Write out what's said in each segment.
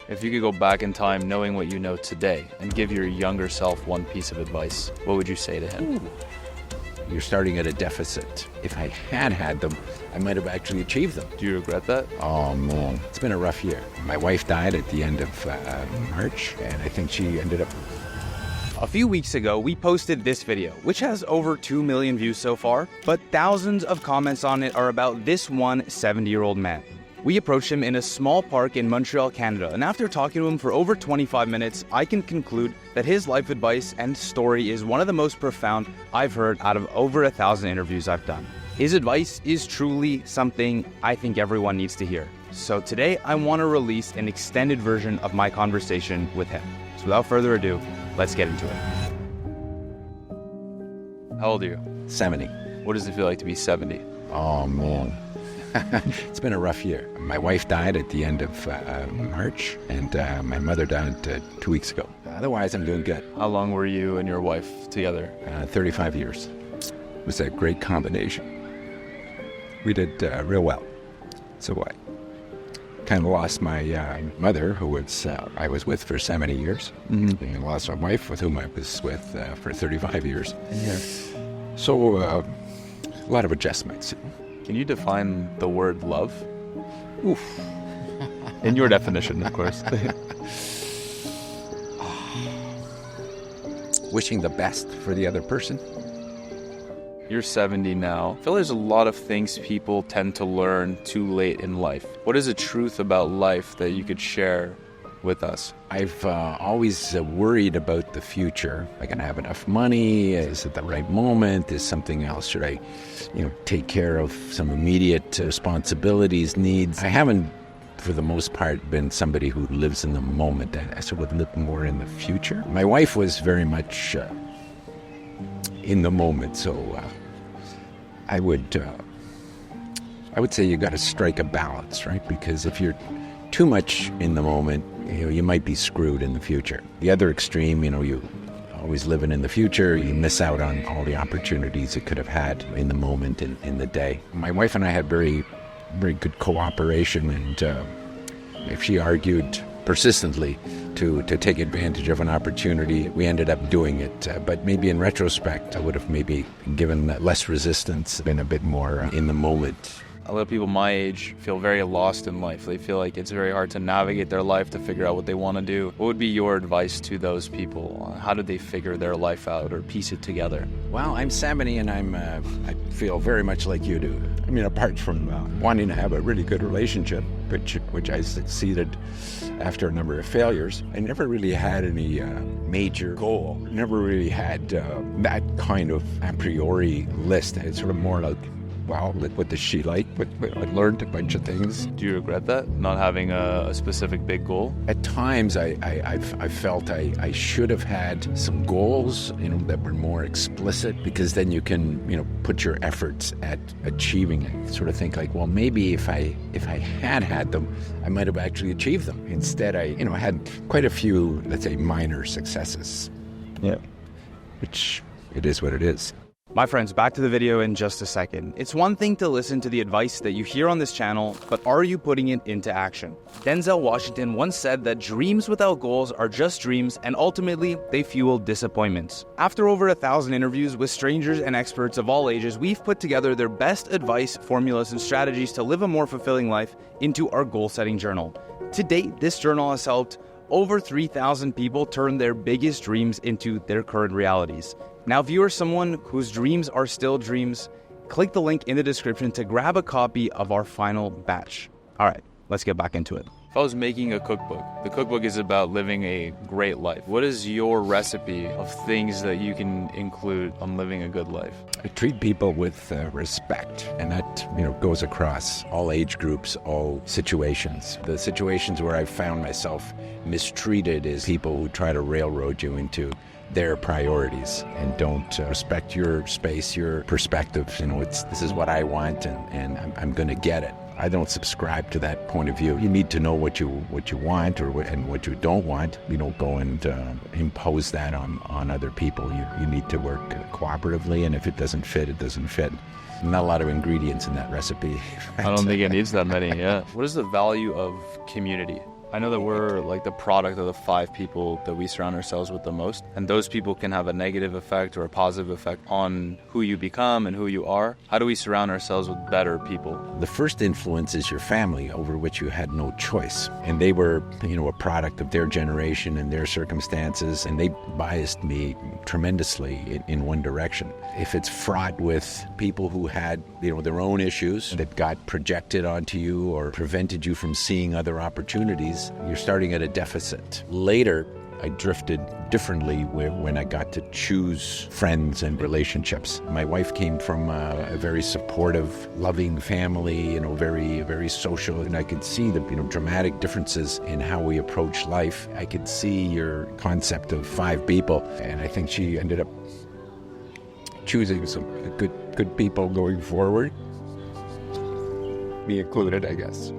If you could go back in time knowing what you know today and give your younger self one piece of advice, what would you say to him? Ooh. You're starting at a deficit. If I had them, I might have actually achieved them. Do you regret that? Oh, man. It's been a rough year. My wife died at the end of March, and I think she ended up... A few weeks ago, we posted this video, which has over 2 million views so far, but thousands of comments on it are about this one 70-year-old man. We approached him in a small park in Montreal, Canada, and after talking to him for over 25 minutes, I can conclude that his life advice and story is one of the most profound I've heard out of over 1,000 interviews I've done. His advice is truly something I think everyone needs to hear. So today, I want to release an extended version of my conversation with him. So without further ado, let's get into it. How old are you? 70. What does it feel like to be 70? Oh, man. It's been a rough year. My wife died at the end of March, and my mother died 2 weeks ago. Otherwise, I'm doing good. How long were you and your wife together? 35 years. It was a great combination. We did real well. So I kind of lost my mother, who I was with for 70 years. Mm-hmm. And lost my wife, with whom I was with for 35 years. Yeah. So a lot of adjustments. Can you define the word love? Oof. In your definition, of course. Wishing the best for the other person. You're 70 now. I feel there's a lot of things people tend to learn too late in life. What is the truth about life that you could share with us? I've always worried about the future. Am I going to have enough money? Is it the right moment? Is something else? Should I, take care of some immediate responsibilities, needs? I haven't, for the most part, been somebody who lives in the moment. I sort of live more in the future. My wife was very much in the moment, so I would say you got to strike a balance, right? Because if you're too much in the moment, you might be screwed in the future. The other extreme, you always living in the future, you miss out on all the opportunities you could have had in the moment, in the day. My wife and I had very, very good cooperation, and if she argued persistently to take advantage of an opportunity, we ended up doing it. But maybe in retrospect, I would have maybe given less resistance, been a bit more in the moment. A lot of people my age feel very lost in life. They feel like it's very hard to navigate their life, to figure out what they want to do. What would be your advice to those people? How did they figure their life out or piece it together? Well, I'm 70 and I feel very much like you do. I mean, apart from wanting to have a really good relationship, which I succeeded after a number of failures, I never really had any major goal. Never really had that kind of a priori list. It's sort of more like, well, what does she like? I learned a bunch of things. Do you regret that, not having a specific big goal? At times, I felt I should have had some goals, that were more explicit, because then you can, put your efforts at achieving it. Sort of think like, well, maybe if I had them, I might have actually achieved them. Instead, I had quite a few, let's say, minor successes. Yeah. Which it is what it is. My friends, back to the video in just a second. It's one thing to listen to the advice that you hear on this channel, but are you putting it into action? Denzel Washington once said that dreams without goals are just dreams, and ultimately, they fuel disappointments. After over 1,000 interviews with strangers and experts of all ages, we've put together their best advice, formulas, and strategies to live a more fulfilling life into our goal-setting journal. To date, this journal has helped over 3,000 people turn their biggest dreams into their current realities. Now, if you are someone whose dreams are still dreams, click the link in the description to grab a copy of our final batch. All right, let's get back into it. If I was making a cookbook, the cookbook is about living a great life. What is your recipe of things that you can include on living a good life? I treat people with respect, and that goes across all age groups, all situations. The situations where I've found myself mistreated is people who try to railroad you into their priorities and don't respect your space, your perspective. This is what I want, and I'm going to get it. I don't subscribe to that point of view. You need to know what you want and what you don't want. You don't go and impose that on other people. You need to work cooperatively, and if it doesn't fit, it doesn't fit. Not a lot of ingredients in that recipe. I don't think it needs that many, yeah. What is the value of community? I know that we're like the product of the 5 people that we surround ourselves with the most, and those people can have a negative effect or a positive effect on who you become and who you are. How do we surround ourselves with better people? The first influence is your family, over which you had no choice. And they were, a product of their generation and their circumstances, and they biased me tremendously in one direction. If it's fraught with people who had, their own issues that got projected onto you or prevented you from seeing other opportunities, you're starting at a deficit. Later, I drifted differently when I got to choose friends and relationships. My wife came from a very supportive, loving family, very, very social, and I could see the dramatic differences in how we approach life. I could see your concept of 5 people, and I think she ended up choosing some good people going forward. Me included, I guess.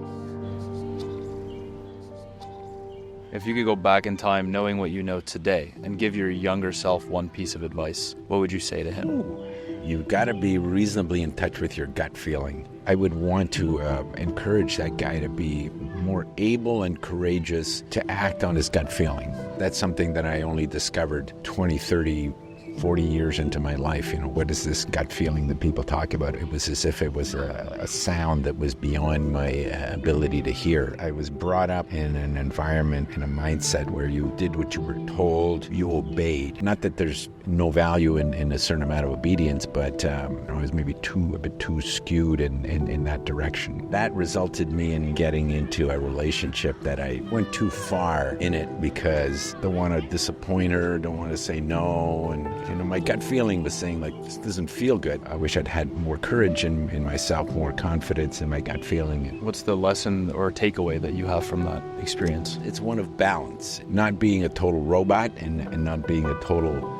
If you could go back in time knowing what you know today and give your younger self one piece of advice, what would you say to him? You've got to be reasonably in touch with your gut feeling. I would want to encourage that guy to be more able and courageous to act on his gut feeling. That's something that I only discovered 20, 30, 40 years into my life. What is this gut feeling that people talk about? It was as if it was a sound that was beyond my ability to hear. I was brought up in an environment, in a mindset where you did what you were told, you obeyed. Not that there's no value in a certain amount of obedience, but I was maybe a bit too skewed in that direction. That resulted me in getting into a relationship that I went too far in it because don't want to disappoint her, don't want to say no, and my gut feeling was saying, this doesn't feel good. I wish I'd had more courage in myself, more confidence in my gut feeling. What's the lesson or takeaway that you have from that experience? It's one of balance, not being a total robot and not being a total,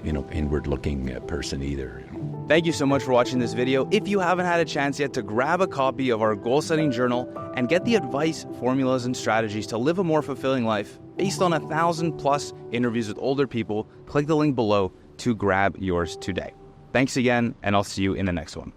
inward-looking person either. Thank you so much for watching this video. If you haven't had a chance yet to grab a copy of our goal-setting journal and get the advice, formulas, and strategies to live a more fulfilling life based on 1,000+ interviews with older people, click the link below to grab yours today. Thanks again, and I'll see you in the next one.